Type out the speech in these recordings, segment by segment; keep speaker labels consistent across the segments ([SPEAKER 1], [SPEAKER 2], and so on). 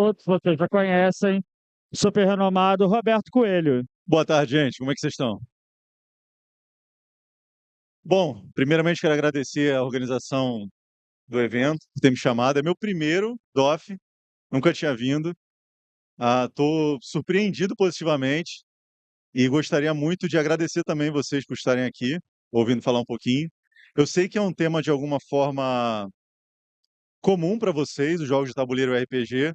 [SPEAKER 1] todos vocês já conhecem, super renomado Roberto Coelho.
[SPEAKER 2] Boa tarde, gente. Como é que vocês estão? Bom, primeiramente quero agradecer a organização do evento, por ter me chamado. É meu primeiro DOF, nunca tinha vindo. Estou surpreendido positivamente e gostaria muito de agradecer também vocês por estarem aqui, ouvindo falar um pouquinho. Eu sei que é um tema de alguma forma comum para vocês, os jogos de tabuleiro e RPG,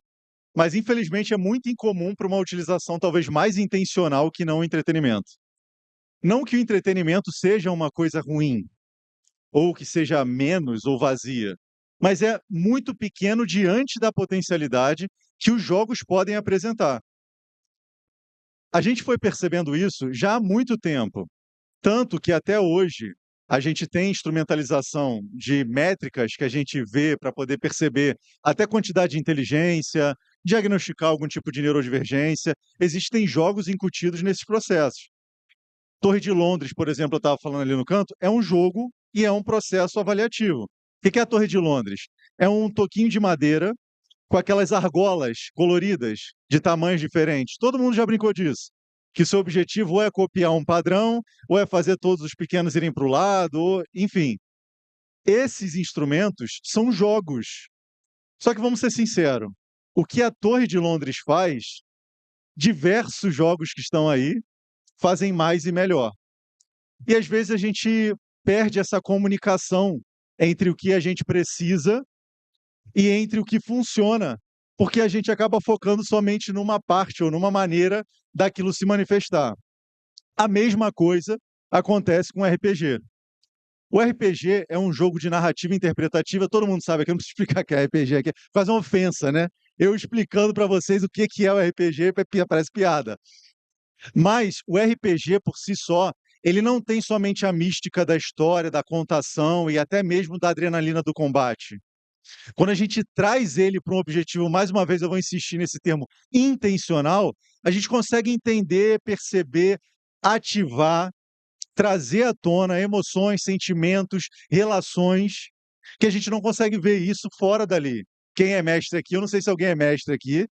[SPEAKER 2] mas infelizmente é muito incomum para uma utilização talvez mais intencional que não o entretenimento. Não que o entretenimento seja uma coisa ruim, ou que seja menos ou vazia, mas é muito pequeno diante da potencialidade que os jogos podem apresentar. A gente foi percebendo isso já há muito tempo, tanto que até hoje a gente tem instrumentalização de métricas que a gente vê para poder perceber até quantidade de inteligência, diagnosticar algum tipo de neurodivergência. Existem jogos incutidos nesses processos. Torre de Londres, por exemplo, eu estava falando ali no canto, é um jogo e é um processo avaliativo. O que é a Torre de Londres? É um toquinho de madeira com aquelas argolas coloridas de tamanhos diferentes. Todo mundo já brincou disso. Que seu objetivo ou é copiar um padrão, ou é fazer todos os pequenos irem para o lado, ou... enfim. Esses instrumentos são jogos. Só que vamos ser sinceros, o que a Torre de Londres faz, diversos jogos que estão aí fazem mais e melhor. E às vezes a gente perde essa comunicação entre o que a gente precisa e entre o que funciona, porque a gente acaba focando somente numa parte ou numa maneira daquilo se manifestar. A mesma coisa acontece com o RPG. O RPG é um jogo de narrativa interpretativa, todo mundo sabe aqui, eu não preciso explicar o que é RPG aqui, quase uma ofensa, né? Eu explicando para vocês o que é o RPG, parece piada. Mas o RPG por si só, ele não tem somente a mística da história, da contação e até mesmo da adrenalina do combate. Quando a gente traz ele para um objetivo, mais uma vez eu vou insistir nesse termo, intencional, a gente consegue entender, perceber, ativar, trazer à tona emoções, sentimentos, relações, que a gente não consegue ver isso fora dali. Quem é mestre aqui, eu não sei se alguém é mestre aqui,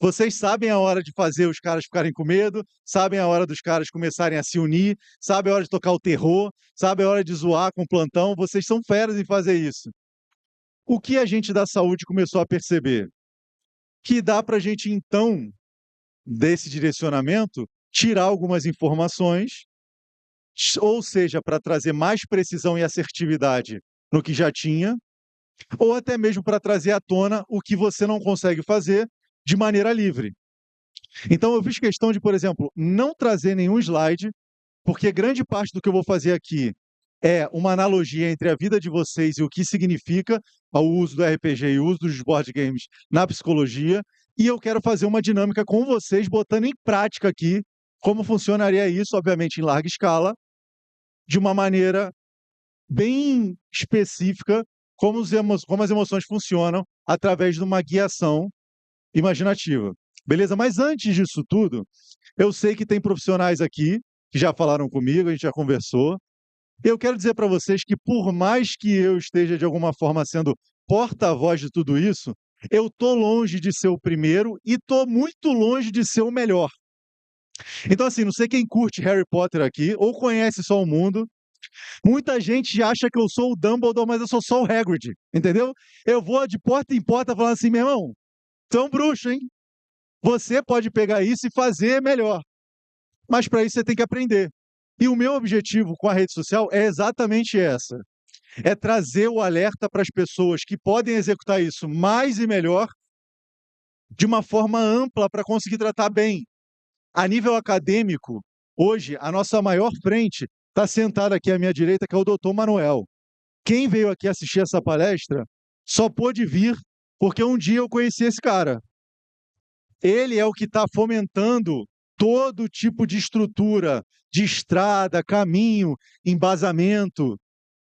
[SPEAKER 2] vocês sabem a hora de fazer os caras ficarem com medo, sabem a hora dos caras começarem a se unir, sabem a hora de tocar o terror, sabem a hora de zoar com o plantão, vocês são feras em fazer isso. O que a gente da saúde começou a perceber? Que dá para a gente, então, desse direcionamento, tirar algumas informações, ou seja, para trazer mais precisão e assertividade no que já tinha, ou até mesmo para trazer à tona o que você não consegue fazer de maneira livre. Então, eu fiz questão de, por exemplo, não trazer nenhum slide, porque grande parte do que eu vou fazer aqui é uma analogia entre a vida de vocês e o que significa o uso do RPG e o uso dos board games na psicologia, e eu quero fazer uma dinâmica com vocês, botando em prática aqui como funcionaria isso, obviamente em larga escala, de uma maneira bem específica, como as emoções funcionam através de uma guiação imaginativa. Beleza? Mas antes disso tudo, eu sei que tem profissionais aqui que já falaram comigo, a gente já conversou. Eu quero dizer para vocês que, por mais que eu esteja, de alguma forma, sendo porta-voz de tudo isso, eu estou longe de ser o primeiro e estou muito longe de ser o melhor. Então, assim, não sei quem curte Harry Potter aqui ou conhece só o mundo. Muita gente acha que eu sou o Dumbledore, mas eu sou só o Hagrid, entendeu? Eu vou de porta em porta falando assim, meu irmão, tu é um bruxo, hein? Você pode pegar isso e fazer melhor. Mas para isso você tem que aprender. E o meu objetivo com a rede social é exatamente essa. É trazer o alerta para as pessoas que podem executar isso mais e melhor, de uma forma ampla para conseguir tratar bem. A nível acadêmico, hoje, a nossa maior frente está sentada aqui à minha direita, que é o doutor Manuel. Quem veio aqui assistir essa palestra só pôde vir porque um dia eu conheci esse cara. Ele é o que está fomentando todo tipo de estrutura, de estrada, caminho, embasamento,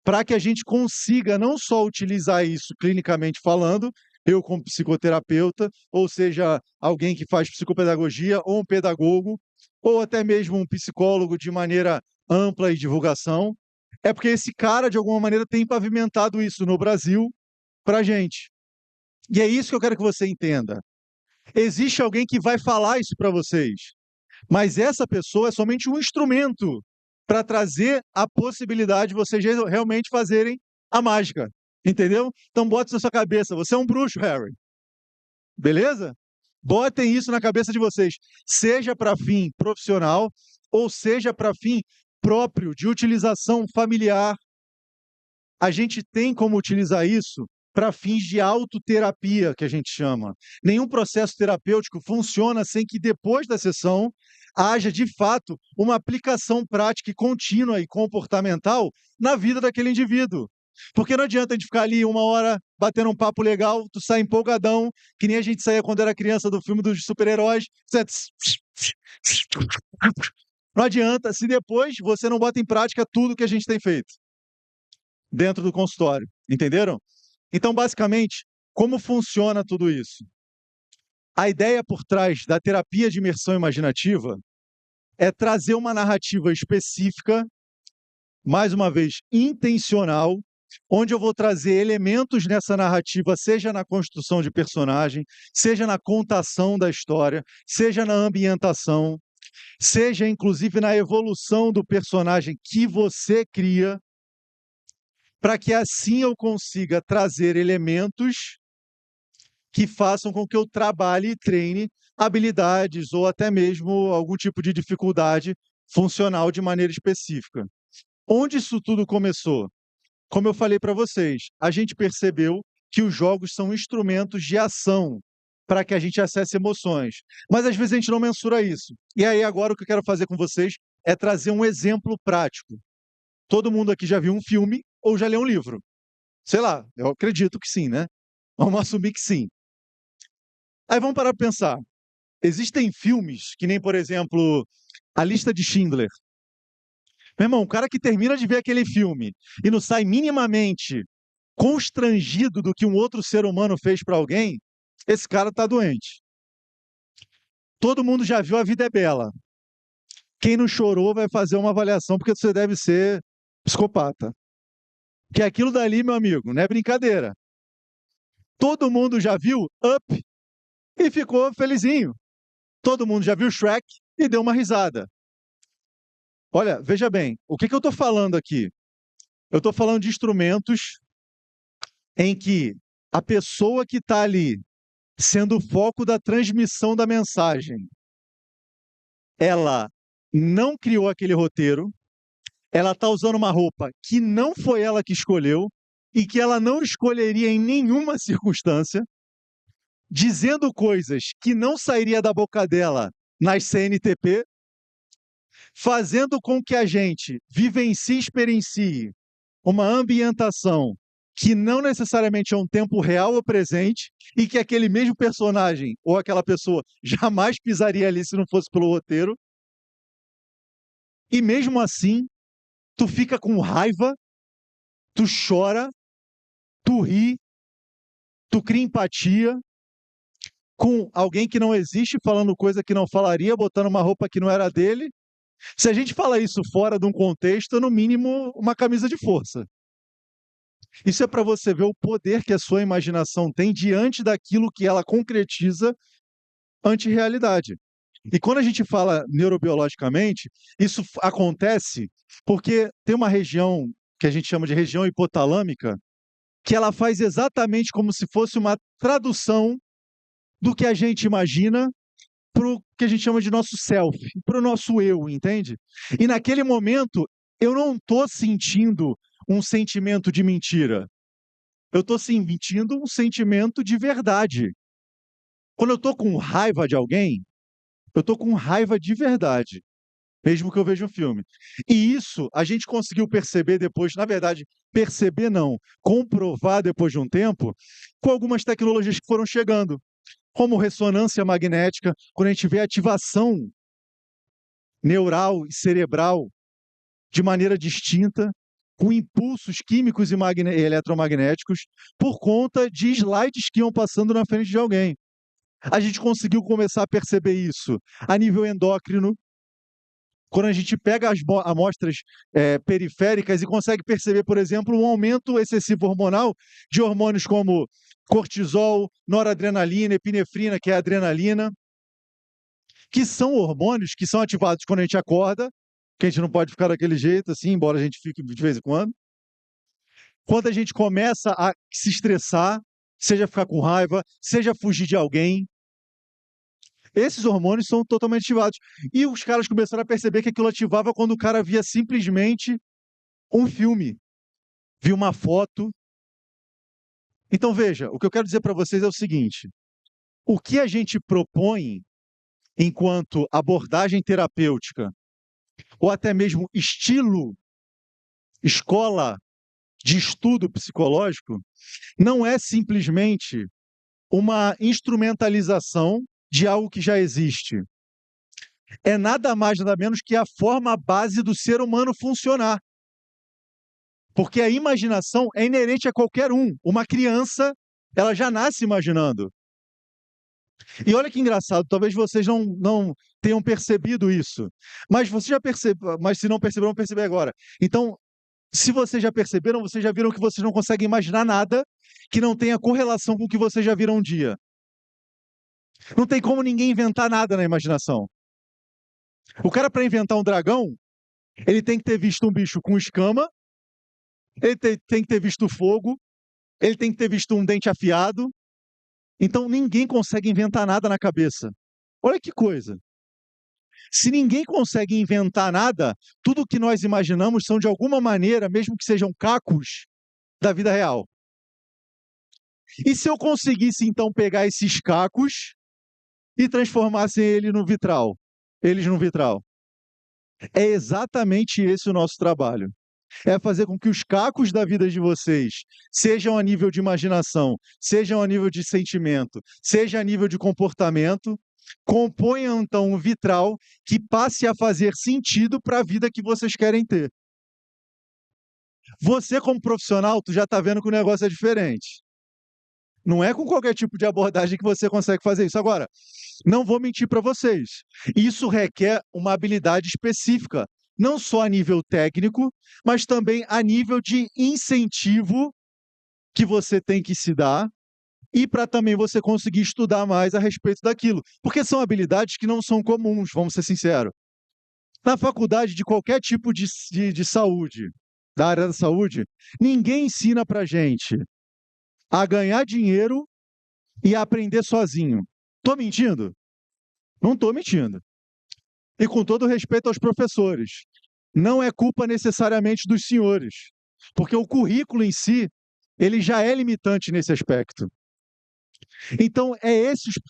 [SPEAKER 2] para que a gente consiga não só utilizar isso clinicamente falando, eu como psicoterapeuta, ou seja, alguém que faz psicopedagogia, ou um pedagogo, ou até mesmo um psicólogo de maneira ampla e divulgação, é porque esse cara, de alguma maneira, tem pavimentado isso no Brasil para a gente. E é isso que eu quero que você entenda. Existe alguém que vai falar isso para vocês, mas essa pessoa é somente um instrumento para trazer a possibilidade de vocês realmente fazerem a mágica, entendeu? Então bota isso na sua cabeça, você é um bruxo, Harry, beleza? Botem isso na cabeça de vocês, seja para fim profissional ou seja para fim próprio, de utilização familiar. A gente tem como utilizar isso para fins de autoterapia, que a gente chama. Nenhum processo terapêutico funciona sem que depois da sessão haja, de fato, uma aplicação prática e contínua e comportamental na vida daquele indivíduo. Porque não adianta a gente ficar ali 1 hora batendo um papo legal, tu sai empolgadão, que nem a gente saía quando era criança do filme dos super-heróis. Não adianta se depois você não bota em prática tudo que a gente tem feito dentro do consultório, entenderam? Então, basicamente, como funciona tudo isso? A ideia por trás da terapia de imersão imaginativa é trazer uma narrativa específica, mais uma vez, intencional, onde eu vou trazer elementos nessa narrativa, seja na construção de personagem, seja na contação da história, seja na ambientação, seja inclusive na evolução do personagem que você cria, para que assim eu consiga trazer elementos que façam com que eu trabalhe e treine habilidades ou até mesmo algum tipo de dificuldade funcional de maneira específica. Onde isso tudo começou? Como eu falei para vocês, a gente percebeu que os jogos são instrumentos de ação para que a gente acesse emoções. Mas às vezes a gente não mensura isso. E aí agora o que eu quero fazer com vocês é trazer um exemplo prático. Todo mundo aqui já viu um filme ou já leu um livro? Sei lá, eu acredito que sim, né? Vamos assumir que sim. Aí vamos parar para pensar. Existem filmes que nem, por exemplo, A Lista de Schindler. Meu irmão, o cara que termina de ver aquele filme e não sai minimamente constrangido do que um outro ser humano fez para alguém, esse cara está doente. Todo mundo já viu A Vida é Bela. Quem não chorou vai fazer uma avaliação porque você deve ser psicopata. Que aquilo dali, meu amigo, não é brincadeira. Todo mundo já viu Up e ficou felizinho. Todo mundo já viu Shrek e deu uma risada. Olha, veja bem, o que eu estou falando aqui? Eu estou falando de instrumentos em que a pessoa que está ali, sendo o foco da transmissão da mensagem, ela não criou aquele roteiro, ela está usando uma roupa que não foi ela que escolheu e que ela não escolheria em nenhuma circunstância, dizendo coisas que não sairia da boca dela nas CNTP, fazendo com que a gente vivencie e experiencie uma ambientação que não necessariamente é um tempo real ou presente e que aquele mesmo personagem ou aquela pessoa jamais pisaria ali se não fosse pelo roteiro. E mesmo assim, tu fica com raiva, tu chora, tu ri, tu cria empatia com alguém que não existe, falando coisa que não falaria, botando uma roupa que não era dele. Se a gente fala isso fora de um contexto, é no mínimo uma camisa de força. Isso é para você ver o poder que a sua imaginação tem diante daquilo que ela concretiza ante realidade. E quando a gente fala neurobiologicamente, isso acontece porque tem uma região que a gente chama de região hipotalâmica, que ela faz exatamente como se fosse uma tradução do que a gente imagina para o que a gente chama de nosso self, para o nosso eu, entende? E naquele momento, eu não estou sentindo um sentimento de mentira. Eu estou sentindo um sentimento de verdade. Quando eu estou com raiva de alguém, eu estou com raiva de verdade, mesmo que eu veja um filme. E isso a gente conseguiu perceber depois, na verdade, perceber não, comprovar depois de um tempo, com algumas tecnologias que foram chegando, como ressonância magnética, quando a gente vê ativação neural e cerebral de maneira distinta, com impulsos químicos e eletromagnéticos, por conta de slides que iam passando na frente de alguém. A gente conseguiu começar a perceber isso a nível endócrino, quando a gente pega as amostras periféricas e consegue perceber, por exemplo, um aumento excessivo hormonal de hormônios como cortisol, noradrenalina, epinefrina, que é a adrenalina, que são hormônios que são ativados quando a gente acorda, que a gente não pode ficar daquele jeito assim, embora a gente fique de vez em quando. Quando a gente começa a se estressar, seja ficar com raiva, seja fugir de alguém, esses hormônios são totalmente ativados. E os caras começaram a perceber que aquilo ativava quando o cara via simplesmente um filme, via uma foto. Então, veja, o que eu quero dizer para vocês é o seguinte: o que a gente propõe enquanto abordagem terapêutica, ou até mesmo estilo, escola de estudo psicológico, não é simplesmente uma instrumentalização de algo que já existe. É nada mais, nada menos que a forma base do ser humano funcionar. Porque a imaginação é inerente a qualquer um. Uma criança, ela já nasce imaginando. E olha que engraçado, talvez vocês não tenham percebido isso. Mas você já percebeu, mas se não perceberam, vão perceber agora. Então, se vocês já perceberam, vocês já viram que vocês não conseguem imaginar nada que não tenha correlação com o que vocês já viram um dia. Não tem como ninguém inventar nada na imaginação. O cara, para inventar um dragão, ele tem que ter visto um bicho com escama, ele tem que ter visto fogo, ele tem que ter visto um dente afiado. Então ninguém consegue inventar nada na cabeça. Olha que coisa. Se ninguém consegue inventar nada, tudo que nós imaginamos são de alguma maneira, mesmo que sejam cacos, da vida real. E se eu conseguisse então pegar esses cacos e transformasse eles no vitral? É exatamente esse o nosso trabalho. É fazer com que os cacos da vida de vocês, sejam a nível de imaginação, sejam a nível de sentimento, seja a nível de comportamento, componham então um vitral que passe a fazer sentido para a vida que vocês querem ter. Você, como profissional, tu já está vendo que o negócio é diferente. Não é com qualquer tipo de abordagem que você consegue fazer isso. Agora, não vou mentir para vocês. Isso requer uma habilidade específica, não só a nível técnico, mas também a nível de incentivo que você tem que se dar e para também você conseguir estudar mais a respeito daquilo. Porque são habilidades que não são comuns, vamos ser sinceros. Na faculdade de qualquer tipo de saúde, da área da saúde, ninguém ensina para gente a ganhar dinheiro e a aprender sozinho. Estou mentindo? Não estou mentindo. E com todo respeito aos professores, não é culpa necessariamente dos senhores, porque o currículo em si, ele já é limitante nesse aspecto. Então,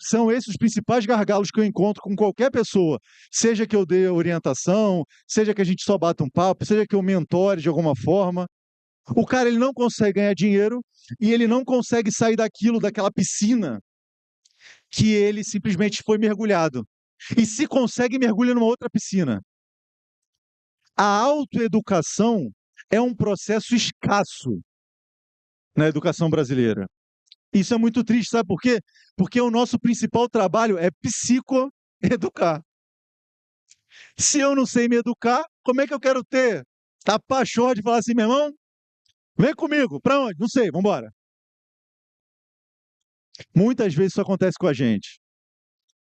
[SPEAKER 2] são esses os principais gargalos que eu encontro com qualquer pessoa, seja que eu dê orientação, seja que a gente só bata um papo, seja que eu mentore de alguma forma. O cara, ele não consegue ganhar dinheiro e ele não consegue sair daquela piscina que ele simplesmente foi mergulhado. E se consegue, mergulha numa outra piscina. A autoeducação é um processo escasso na educação brasileira. Isso é muito triste, sabe por quê? Porque o nosso principal trabalho é psicoeducar. Se eu não sei me educar, como é que eu quero ter a pachorra de falar assim, meu irmão, vem comigo, para onde? Não sei, vamos embora. Muitas vezes isso acontece com a gente.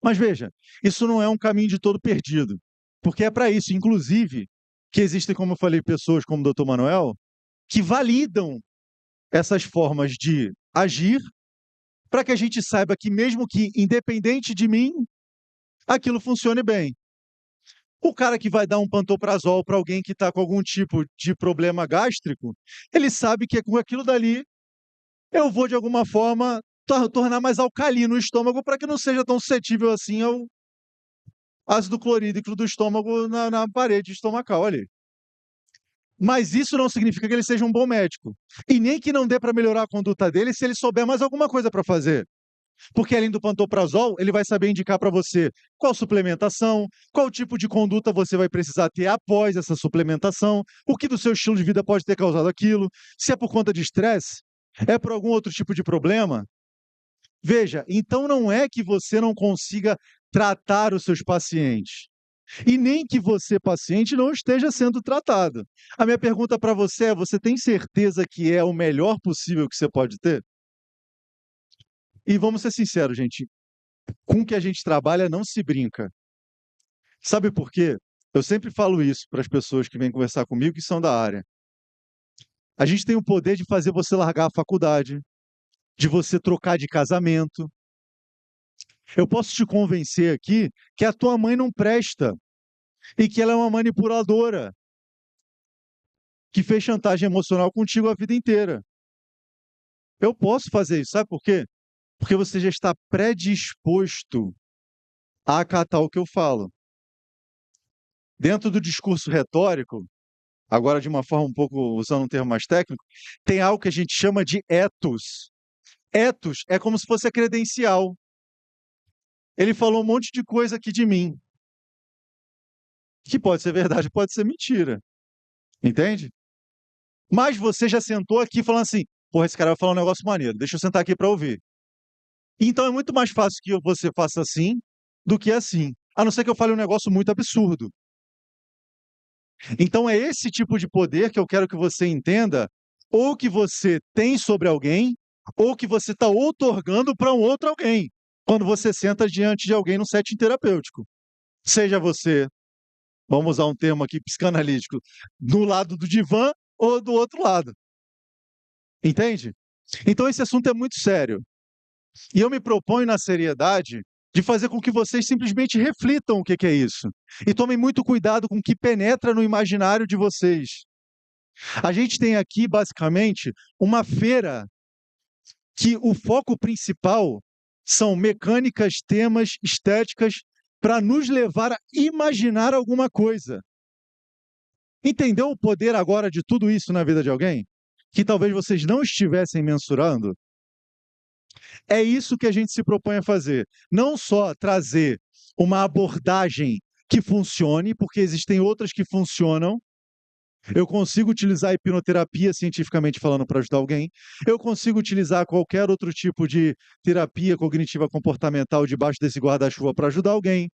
[SPEAKER 2] Mas veja, isso não é um caminho de todo perdido, porque é para isso, inclusive, que existem, como eu falei, pessoas como o Dr. Manuel, que validam essas formas de agir para que a gente saiba que, mesmo que independente de mim, aquilo funcione bem. O cara que vai dar um pantoprazol para alguém que está com algum tipo de problema gástrico, ele sabe que com aquilo dali eu vou, de alguma forma, tornar mais alcalino o estômago para que não seja tão suscetível assim ao ácido clorídrico do estômago na parede estomacal ali. Mas isso não significa que ele seja um bom médico. E nem que não dê para melhorar a conduta dele se ele souber mais alguma coisa para fazer. Porque além do pantoprazol, ele vai saber indicar para você qual suplementação, qual tipo de conduta você vai precisar ter após essa suplementação, o que do seu estilo de vida pode ter causado aquilo, se é por conta de estresse, é por algum outro tipo de problema. Veja, então não é que você não consiga tratar os seus pacientes. E nem que você, paciente, não esteja sendo tratado. A minha pergunta para você é: você tem certeza que é o melhor possível que você pode ter? E vamos ser sinceros, gente, com o que a gente trabalha não se brinca. Sabe por quê? Eu sempre falo isso para as pessoas que vêm conversar comigo que são da área. A gente tem o poder de fazer você largar a faculdade, de você trocar de casamento. Eu posso te convencer aqui que a tua mãe não presta e que ela é uma manipuladora, que fez chantagem emocional contigo a vida inteira. Eu posso fazer isso, sabe por quê? Porque você já está predisposto a acatar o que eu falo. Dentro do discurso retórico, agora de uma forma um pouco, usando um termo mais técnico, tem algo que a gente chama de ethos. Ethos é como se fosse a credencial. Ele falou um monte de coisa aqui de mim, que pode ser verdade, pode ser mentira, entende? Mas você já sentou aqui falando assim: porra, esse cara vai falar um negócio maneiro, deixa eu sentar aqui para ouvir. Então é muito mais fácil que você faça assim do que assim, a não ser que eu fale um negócio muito absurdo. Então é esse tipo de poder que eu quero que você entenda, ou que você tem sobre alguém, ou que você está outorgando para um outro alguém, quando você senta diante de alguém no setting terapêutico. Seja você, vamos usar um termo aqui psicanalítico, do lado do divã ou do outro lado. Entende? Então esse assunto é muito sério. E eu me proponho, na seriedade, de fazer com que vocês simplesmente reflitam o que é isso. E tomem muito cuidado com o que penetra no imaginário de vocês. A gente tem aqui, basicamente, uma feira que o foco principal são mecânicas, temas, estéticas, para nos levar a imaginar alguma coisa. Entendeu o poder agora de tudo isso na vida de alguém? Que talvez vocês não estivessem mensurando? É isso que a gente se propõe a fazer. Não só trazer uma abordagem que funcione, porque existem outras que funcionam. Eu consigo utilizar a hipnoterapia, cientificamente falando, para ajudar alguém. Eu consigo utilizar qualquer outro tipo de terapia cognitiva comportamental debaixo desse guarda-chuva para ajudar alguém.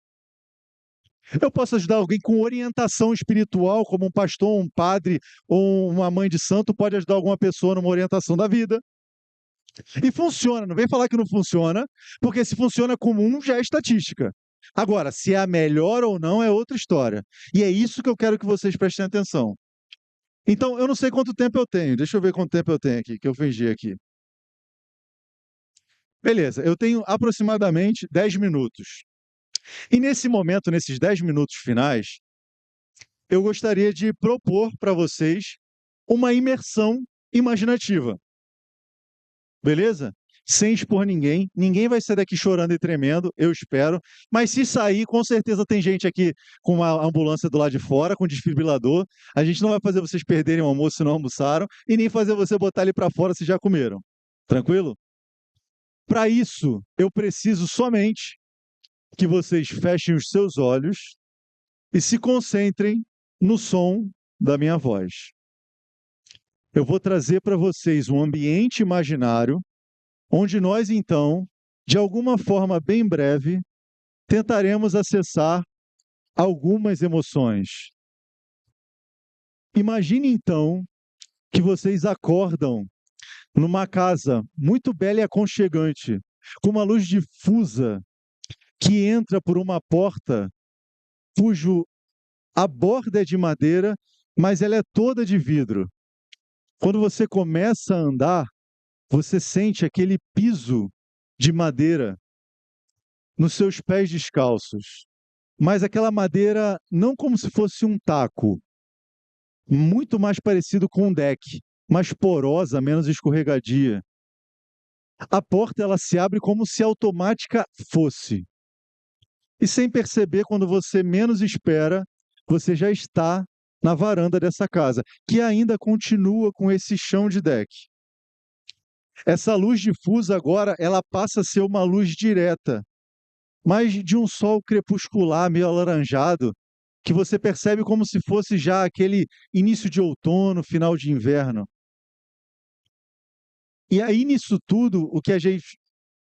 [SPEAKER 2] Eu posso ajudar alguém com orientação espiritual, como um pastor, um padre ou uma mãe de santo pode ajudar alguma pessoa numa orientação da vida. E funciona, não vem falar que não funciona, porque se funciona comum já é estatística. Agora, se é a melhor ou não é outra história. E é isso que eu quero que vocês prestem atenção. Então, eu não sei quanto tempo eu tenho. Deixa eu ver quanto tempo eu tenho aqui, que eu fingi aqui. Beleza, eu tenho aproximadamente 10 minutos. E nesse momento, nesses 10 minutos finais, eu gostaria de propor para vocês uma imersão imaginativa. Beleza? Sem expor ninguém, ninguém vai sair daqui chorando e tremendo, eu espero. Mas se sair, com certeza tem gente aqui com uma ambulância do lado de fora, com desfibrilador. A gente não vai fazer vocês perderem o almoço se não almoçaram, e nem fazer você botar ele para fora se já comeram. Tranquilo? Para isso, eu preciso somente que vocês fechem os seus olhos e se concentrem no som da minha voz. Eu vou trazer para vocês um ambiente imaginário onde nós, então, de alguma forma bem breve, tentaremos acessar algumas emoções. Imagine, então, que vocês acordam numa casa muito bela e aconchegante, com uma luz difusa que entra por uma porta cujo a borda é de madeira, mas ela é toda de vidro. Quando você começa a andar, você sente aquele piso de madeira nos seus pés descalços. Mas aquela madeira não como se fosse um taco, muito mais parecido com um deck, mais porosa, menos escorregadia. A porta ela se abre como se automática fosse. E sem perceber, quando você menos espera, você já está na varanda dessa casa, que ainda continua com esse chão de deck. Essa luz difusa agora, ela passa a ser uma luz direta, mas de um sol crepuscular, meio alaranjado, que você percebe como se fosse já aquele início de outono, final de inverno. E aí, nisso tudo, o que a gente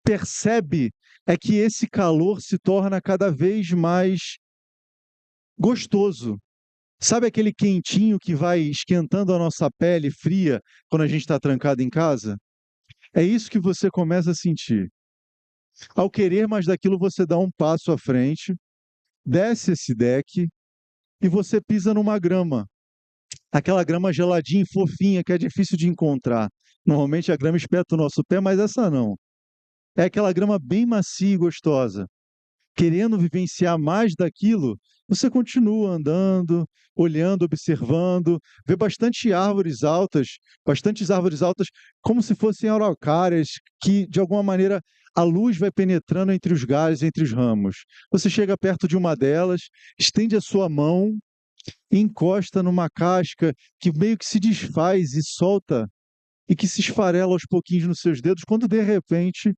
[SPEAKER 2] percebe é que esse calor se torna cada vez mais gostoso. Sabe aquele quentinho que vai esquentando a nossa pele fria quando a gente está trancado em casa? É isso que você começa a sentir. Ao querer mais daquilo, você dá um passo à frente, desce esse deck e você pisa numa grama. Aquela grama geladinha e fofinha que é difícil de encontrar. Normalmente a grama espeta o nosso pé, mas essa não. É aquela grama bem macia e gostosa. Querendo vivenciar mais daquilo, você continua andando, olhando, observando, vê bastantes árvores altas, como se fossem araucárias, que de alguma maneira a luz vai penetrando entre os galhos, entre os ramos. Você chega perto de uma delas, estende a sua mão e encosta numa casca que meio que se desfaz e solta e que se esfarela aos pouquinhos nos seus dedos, quando de repente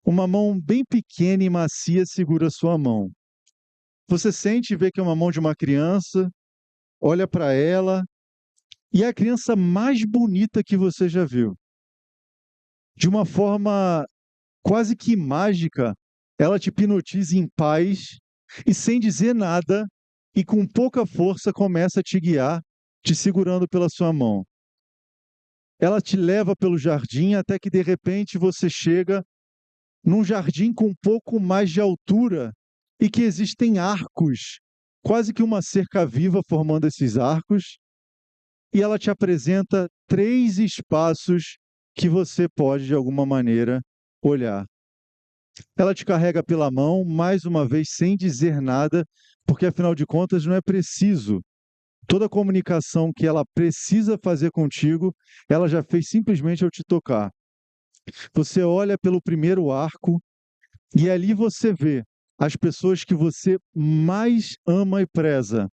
[SPEAKER 2] uma mão bem pequena e macia segura a sua mão. Você sente e vê que é uma mão de uma criança, olha para ela, e é a criança mais bonita que você já viu. De uma forma quase que mágica, ela te hipnotiza em paz e sem dizer nada, e com pouca força começa a te guiar, te segurando pela sua mão. Ela te leva pelo jardim até que de repente você chega num jardim com um pouco mais de altura e que existem arcos, quase que uma cerca viva formando esses arcos, e ela te apresenta 3 espaços que você pode, de alguma maneira, olhar. Ela te carrega pela mão, mais uma vez, sem dizer nada, porque afinal de contas não é preciso. Toda a comunicação que ela precisa fazer contigo, ela já fez simplesmente ao te tocar. Você olha pelo primeiro arco e ali você vê as pessoas que você mais ama e preza,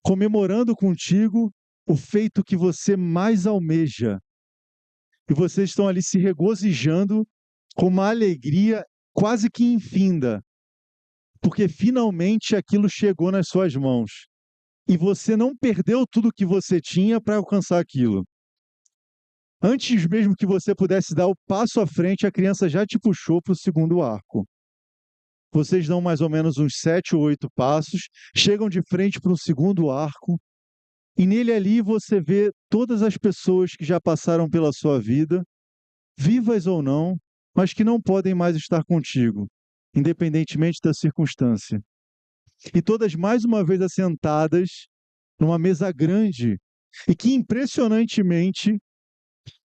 [SPEAKER 2] comemorando contigo o feito que você mais almeja. E vocês estão ali se regozijando com uma alegria quase que infinda, porque finalmente aquilo chegou nas suas mãos. E você não perdeu tudo que você tinha para alcançar aquilo. Antes mesmo que você pudesse dar o passo à frente, a criança já te puxou para o segundo arco. Vocês dão mais ou menos uns 7 ou 8 passos, chegam de frente para um segundo arco, e nele ali você vê todas as pessoas que já passaram pela sua vida, vivas ou não, mas que não podem mais estar contigo, independentemente da circunstância. E todas mais uma vez assentadas numa mesa grande, e que impressionantemente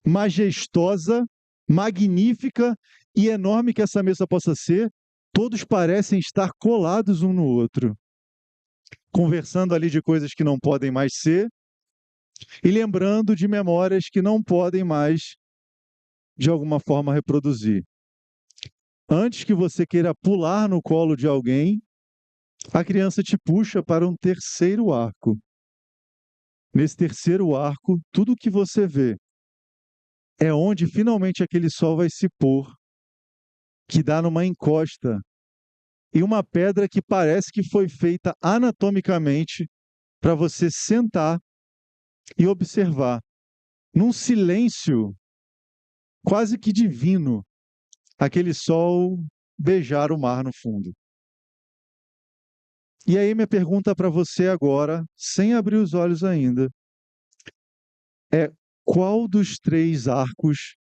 [SPEAKER 2] majestosa, magnífica e enorme que essa mesa possa ser, todos parecem estar colados um no outro, conversando ali de coisas que não podem mais ser e lembrando de memórias que não podem mais, de alguma forma, reproduzir. Antes que você queira pular no colo de alguém, a criança te puxa para um terceiro arco. Nesse terceiro arco, tudo o que você vê é onde finalmente aquele sol vai se pôr, que dá numa encosta, e uma pedra que parece que foi feita anatomicamente para você sentar e observar, num silêncio quase que divino, aquele sol beijar o mar no fundo. E aí minha pergunta para você agora, sem abrir os olhos ainda, é: qual dos 3 arcos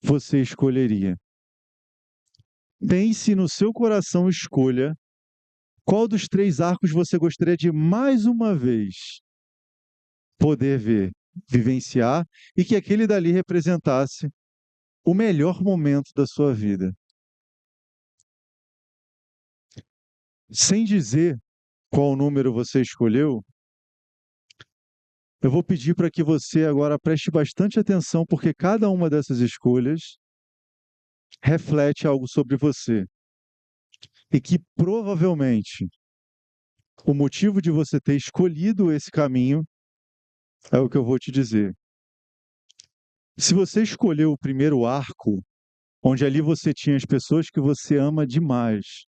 [SPEAKER 2] você escolheria? Pense no seu coração, escolha qual dos 3 arcos você gostaria de mais uma vez poder ver, vivenciar, e que aquele dali representasse o melhor momento da sua vida. Sem dizer qual número você escolheu, eu vou pedir para que você agora preste bastante atenção, porque cada uma dessas escolhas reflete algo sobre você. E que provavelmente o motivo de você ter escolhido esse caminho é o que eu vou te dizer. Se você escolheu o primeiro arco, onde ali você tinha as pessoas que você ama demais,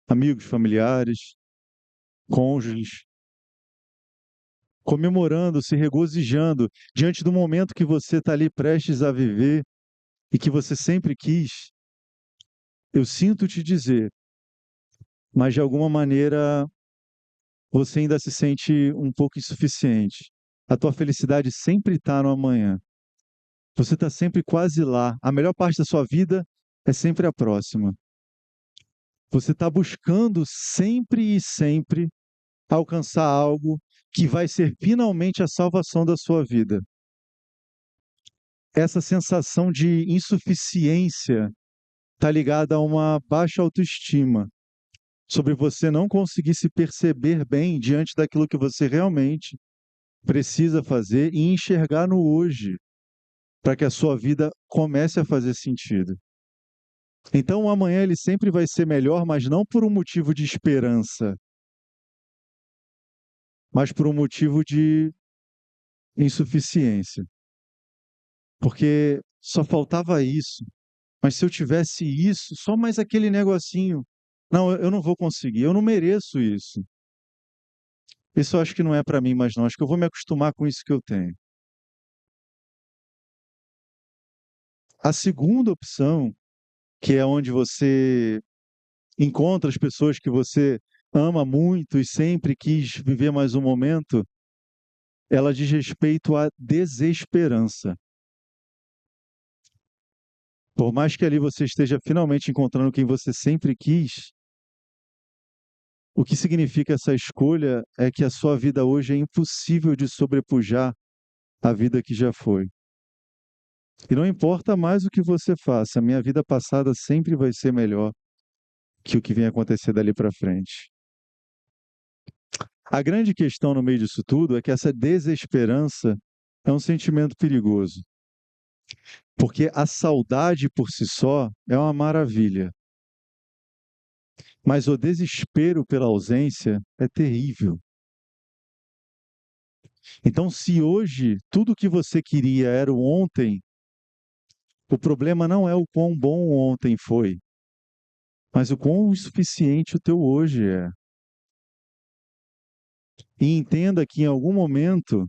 [SPEAKER 2] amigos, familiares, cônjuges, comemorando, se regozijando diante do momento que você está ali prestes a viver e que você sempre quis, eu sinto te dizer, mas de alguma maneira você ainda se sente um pouco insuficiente. A tua felicidade sempre está no amanhã. Você está sempre quase lá. A melhor parte da sua vida é sempre a próxima. Você está buscando sempre e sempre alcançar algo que vai ser finalmente a salvação da sua vida. Essa sensação de insuficiência está ligada a uma baixa autoestima, sobre você não conseguir se perceber bem diante daquilo que você realmente precisa fazer e enxergar no hoje, para que a sua vida comece a fazer sentido. Então, o amanhã ele sempre vai ser melhor, mas não por um motivo de esperança, mas por um motivo de insuficiência. Porque só faltava isso. Mas se eu tivesse isso, só mais aquele negocinho. Não, eu não vou conseguir, eu não mereço isso. Isso eu acho que não é para mim mais não, acho que eu vou me acostumar com isso que eu tenho. A segunda opção, que é onde você encontra as pessoas que você ama muito e sempre quis viver mais um momento, ela diz respeito à desesperança. Por mais que ali você esteja finalmente encontrando quem você sempre quis, o que significa essa escolha é que a sua vida hoje é impossível de sobrepujar a vida que já foi. E não importa mais o que você faça, a minha vida passada sempre vai ser melhor que o que vem acontecer dali para frente. A grande questão no meio disso tudo é que essa desesperança é um sentimento perigoso, porque a saudade por si só é uma maravilha, mas o desespero pela ausência é terrível. Então, se hoje tudo que você queria era o ontem, o problema não é o quão bom o ontem foi, mas o quão insuficiente o teu hoje é. E entenda que em algum momento,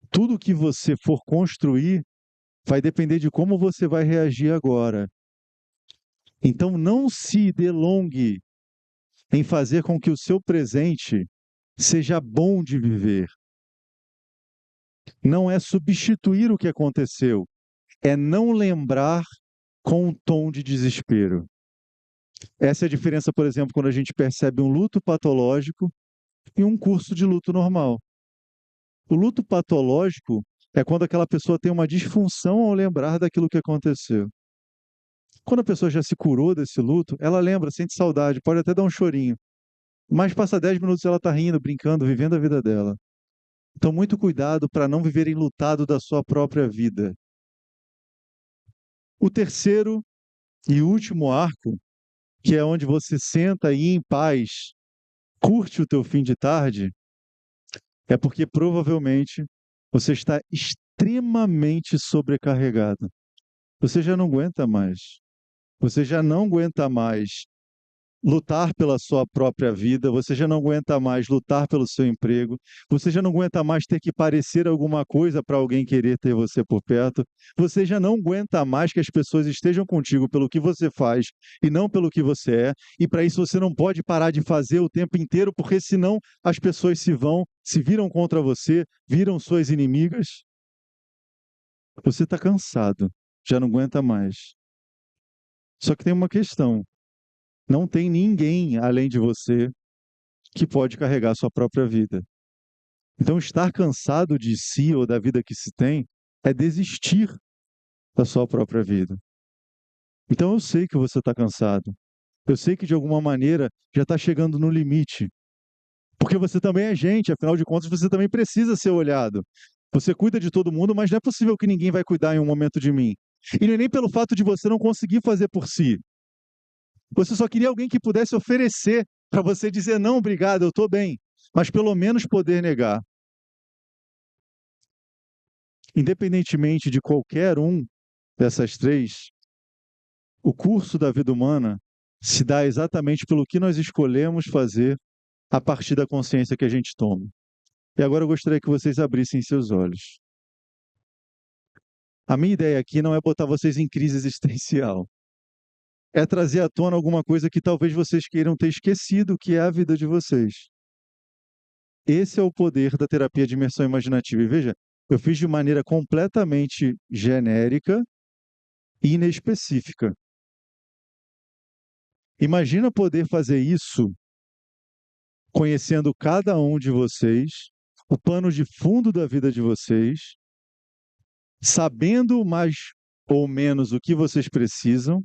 [SPEAKER 2] tudo que você for construir vai depender de como você vai reagir agora. Então, não se delongue em fazer com que o seu presente seja bom de viver. Não é substituir o que aconteceu, é não lembrar com um tom de desespero. Essa é a diferença, por exemplo, quando a gente percebe um luto patológico e um curso de luto normal. O luto patológico é quando aquela pessoa tem uma disfunção ao lembrar daquilo que aconteceu. Quando a pessoa já se curou desse luto, ela lembra, sente saudade, pode até dar um chorinho. Mas passa 10 minutos ela está rindo, brincando, vivendo a vida dela. Então, muito cuidado para não viver enlutado da sua própria vida. O terceiro e último arco, que é onde você senta aí em paz, curte o teu fim de tarde, é porque provavelmente você está extremamente sobrecarregado. Você já não aguenta mais. Você já não aguenta mais lutar pela sua própria vida, você já não aguenta mais lutar pelo seu emprego, você já não aguenta mais ter que parecer alguma coisa para alguém querer ter você por perto, você já não aguenta mais que as pessoas estejam contigo pelo que você faz e não pelo que você é, e para isso você não pode parar de fazer o tempo inteiro, porque senão as pessoas se viram contra você, viram suas inimigas. Você está cansado, já não aguenta mais. Só que tem uma questão. Não tem ninguém além de você que pode carregar a sua própria vida. Então, estar cansado de si ou da vida que se tem é desistir da sua própria vida. Então, eu sei que você está cansado. Eu sei que de alguma maneira já está chegando no limite. Porque você também é gente, afinal de contas, você também precisa ser olhado. Você cuida de todo mundo, mas não é possível que ninguém vai cuidar em um momento de mim. E não é nem pelo fato de você não conseguir fazer por si. Você só queria alguém que pudesse oferecer para você dizer: não, obrigado, eu estou bem. Mas pelo menos poder negar. Independentemente de qualquer um dessas três, o curso da vida humana se dá exatamente pelo que nós escolhemos fazer a partir da consciência que a gente toma. E agora eu gostaria que vocês abrissem seus olhos. A minha ideia aqui não é botar vocês em crise existencial. é trazer à tona alguma coisa que talvez vocês queiram ter esquecido, que é a vida de vocês. Esse é o poder da terapia de imersão imaginativa. E veja, eu fiz de maneira completamente genérica e inespecífica. Imagina poder fazer isso conhecendo cada um de vocês, o pano de fundo da vida de vocês, sabendo mais ou menos o que vocês precisam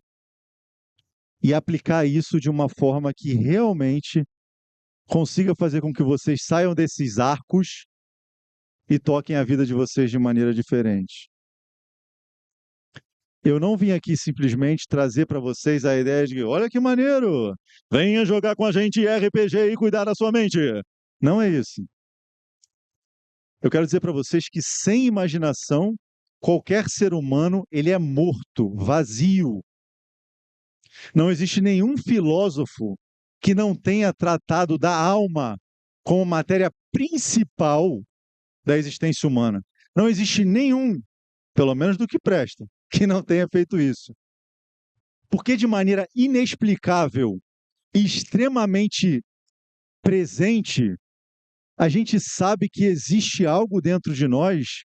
[SPEAKER 2] e aplicar isso de uma forma que realmente consiga fazer com que vocês saiam desses arcos e toquem a vida de vocês de maneira diferente. Eu não vim aqui simplesmente trazer para vocês a ideia de, olha que maneiro, venha jogar com a gente RPG e cuidar da sua mente. Não é isso. Eu quero dizer para vocês que sem imaginação, qualquer ser humano, ele é morto, vazio. Não existe nenhum filósofo que não tenha tratado da alma como matéria principal da existência humana. Não existe nenhum, pelo menos do que presta, que não tenha feito isso. Porque de maneira inexplicável e extremamente presente, a gente sabe que existe algo dentro de nós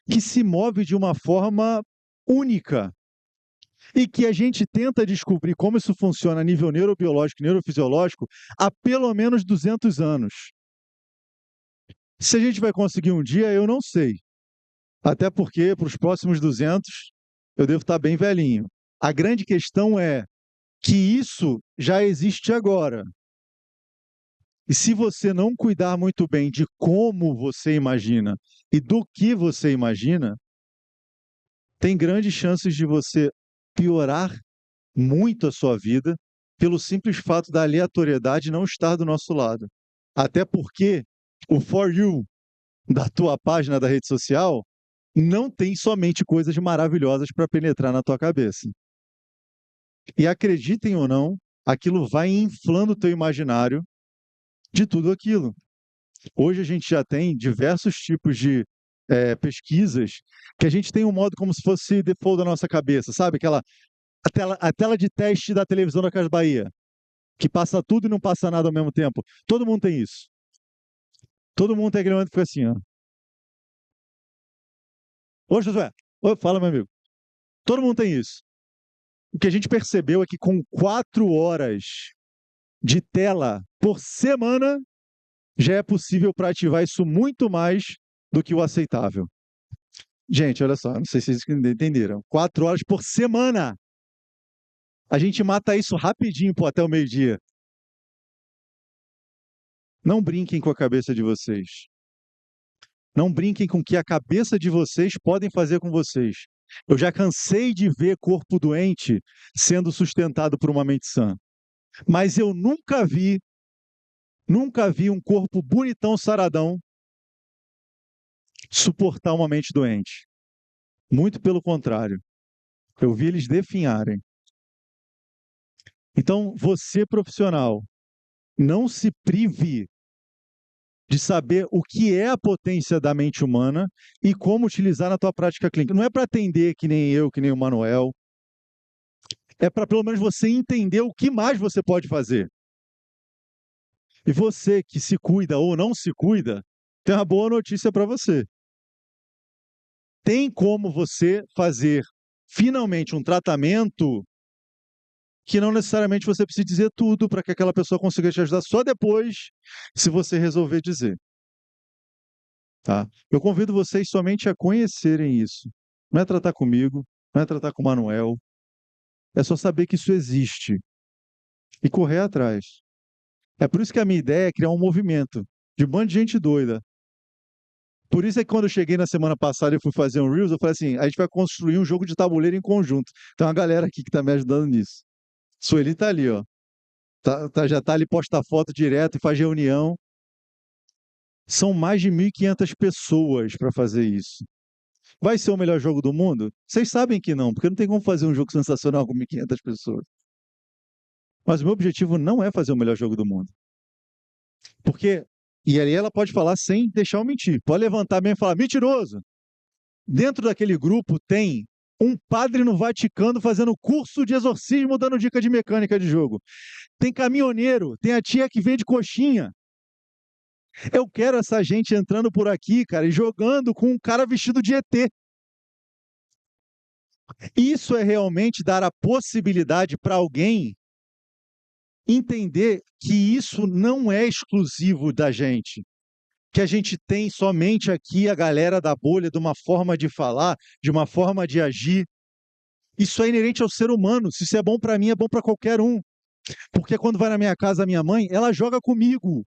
[SPEAKER 2] que se move de uma forma única e que a gente tenta descobrir como isso funciona a nível neurobiológico e neurofisiológico há pelo menos 200 anos. Se a gente vai conseguir um dia, eu não sei. Até porque, para os próximos 200, eu devo estar bem velhinho. A grande questão é que isso já existe agora. E se você não cuidar muito bem de como você imagina e do que você imagina, tem grandes chances de você piorar muito a sua vida pelo simples fato da aleatoriedade não estar do nosso lado. Até porque o For You da tua página da rede social não tem somente coisas maravilhosas para penetrar na tua cabeça. E acreditem ou não, aquilo vai inflando o teu imaginário de tudo aquilo. Hoje a gente já tem diversos tipos de pesquisas que a gente tem um modo como se fosse default da nossa cabeça, sabe? A tela de teste da televisão da Casa Bahia, que passa tudo e não passa nada ao mesmo tempo. Todo mundo tem isso. Todo mundo tem aquele momento que fica assim, ó. Ô, Josué, ô, fala, meu amigo. Todo mundo tem isso. O que a gente percebeu é que com 4 horas de tela por semana, já é possível para ativar isso muito mais do que o aceitável. Gente, olha só, não sei se vocês entenderam. 4 horas por semana. A gente mata isso rapidinho, pô, até o meio-dia. Não brinquem com a cabeça de vocês. Não brinquem com o que a cabeça de vocês podem fazer com vocês. Eu já cansei de ver corpo doente sendo sustentado por uma mente sã. Mas eu nunca vi um corpo bonitão, saradão, suportar uma mente doente. Muito pelo contrário. Eu vi eles definharem. Então, você profissional, não se prive de saber o que é a potência da mente humana e como utilizar na tua prática clínica. Não é para atender que nem eu, que nem o Manuel. É para pelo menos você entender o que mais você pode fazer. E você que se cuida ou não se cuida, tem uma boa notícia para você. Tem como você fazer finalmente um tratamento que não necessariamente você precisa dizer tudo para que aquela pessoa consiga te ajudar só depois, se você resolver dizer. Tá? Eu convido vocês somente a conhecerem isso. Não é tratar comigo, não é tratar com o Manuel. É só saber que isso existe e correr atrás. É por isso que a minha ideia é criar um movimento de um bando de gente doida. Por isso é que quando eu cheguei na semana passada e fui fazer um Reels, eu falei assim, a gente vai construir um jogo de tabuleiro em conjunto. Tem uma galera aqui que está me ajudando nisso. Sueli tá ali, ó. Já tá ali, posta foto direto e faz reunião. São mais de 1.500 pessoas para fazer isso. Vai ser o melhor jogo do mundo? Vocês sabem que não, porque não tem como fazer um jogo sensacional com 1.500 pessoas. Mas o meu objetivo não é fazer o melhor jogo do mundo. Porque, e ali ela pode falar sem deixar eu mentir. Pode levantar mesmo e falar, mentiroso. Dentro daquele grupo tem Um padre no Vaticano fazendo curso de exorcismo, dando dica de mecânica de jogo. Tem caminhoneiro, tem a tia que vende coxinha. Eu quero essa gente entrando por aqui, cara, e jogando com um cara vestido de ET. Isso é realmente dar a possibilidade para alguém entender que isso não é exclusivo da gente, que a gente tem somente aqui a galera da bolha de uma forma de falar, de uma forma de agir. Isso é inerente ao ser humano. Se isso é bom para mim, é bom para qualquer um. Porque quando vai na minha casa a minha mãe, ela joga comigo.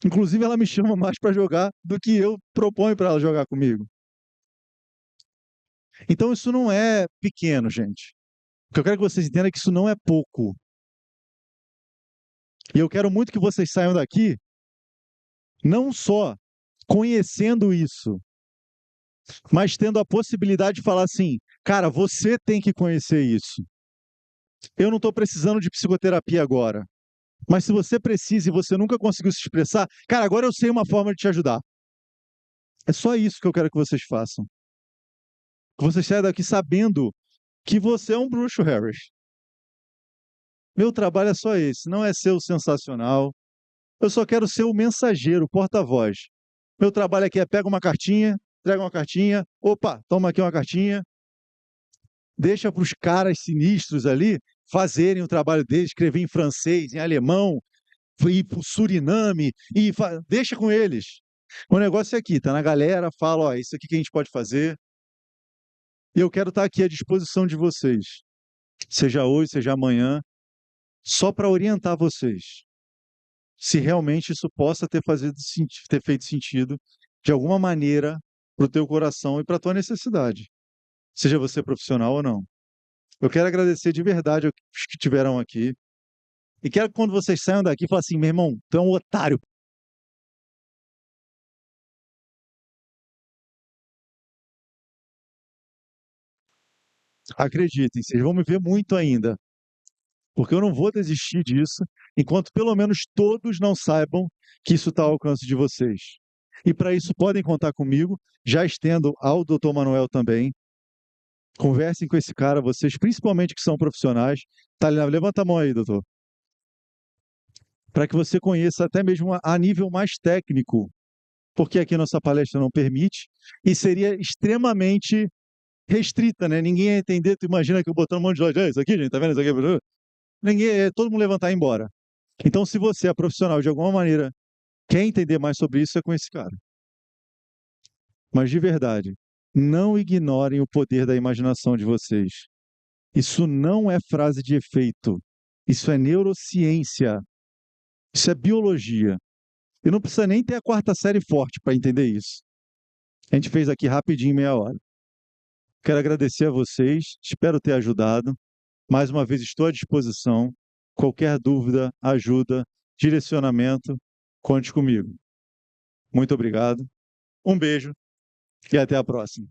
[SPEAKER 2] Inclusive, ela me chama mais para jogar do que eu proponho para ela jogar comigo. Então, isso não é pequeno, gente. O que eu quero que vocês entendam é que isso não é pouco. E eu quero muito que vocês saiam daqui não só conhecendo isso, mas tendo a possibilidade de falar assim, cara, você tem que conhecer isso. Eu não estou precisando de psicoterapia agora, mas se você precisa e você nunca conseguiu se expressar, cara, agora eu sei uma forma de te ajudar. É só isso que eu quero que vocês façam. Que vocês saiam daqui sabendo que você é um bruxo, Harris. Meu trabalho é só esse, não é ser o sensacional. Eu só quero ser o mensageiro, o porta-voz. Meu trabalho aqui é pega uma cartinha, entrega uma cartinha, opa, toma aqui uma cartinha, deixa para os caras sinistros ali fazerem o trabalho deles, escrever em francês, em alemão, ir para o Suriname, deixa com eles. O negócio é aqui, tá na galera, fala, ó, isso aqui que a gente pode fazer, e eu quero estar aqui à disposição de vocês, seja hoje, seja amanhã, só para orientar vocês, se realmente isso possa ter feito sentido de alguma maneira para o teu coração e para a tua necessidade, seja você profissional ou não. Eu quero agradecer de verdade aos que estiveram aqui. E quero que quando vocês saiam daqui, falem assim, meu irmão, tu é um otário. Acreditem, vocês vão me ver muito ainda. Porque eu não vou desistir disso, enquanto pelo menos todos não saibam que isso está ao alcance de vocês. E para isso podem contar comigo, já estendo ao Dr. Manuel também. Conversem com esse cara, vocês, principalmente que são profissionais. Tá, levanta a mão aí, doutor. Para que você conheça até mesmo a nível mais técnico, porque aqui nossa palestra não permite, e seria extremamente restrita, né? Ninguém ia entender, tu imagina que eu botando um monte de loja, isso aqui, gente, tá vendo isso aqui? Ninguém, todo mundo levantar e ir embora. Então, se você é profissional de alguma maneira, quer entender mais sobre isso, é com esse cara. Mas de verdade, não ignorem o poder da imaginação de vocês. Isso não é frase de efeito. Isso é neurociência. Isso é biologia. E não precisa nem ter a quarta série forte para entender isso. A gente fez aqui rapidinho, meia hora. Quero agradecer a vocês, espero ter ajudado. Mais uma vez estou à disposição. Qualquer dúvida, ajuda, direcionamento, conte comigo. Muito obrigado. Um beijo e até a próxima.